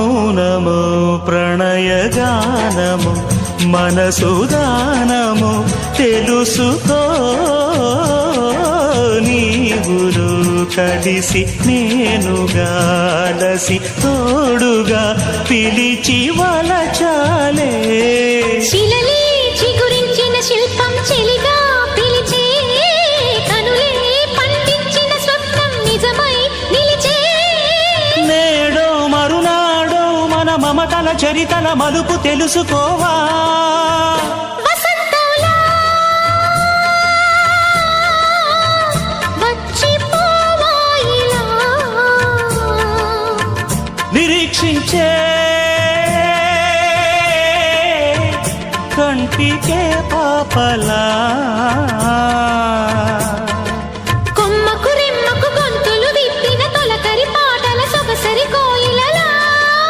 మౌనము ప్రణయగానము మనసుదానము తెలుసుకో నీవులు కలిసి నేనుగాలసి తోడుగా పిలిచి వలచాలే శిలలే చిగురించిన శిల్పం చెలిగా పిలిచే కనులే పండించిన స్వప్నం నిజమై నిలిచే నేడో మరునాడో మన మమతల చరితల మలుపు తెలుసుకోవా వసంతంలా వచ్చిపోవా ఇలా నిరీక్షించే కంటికే పాపలా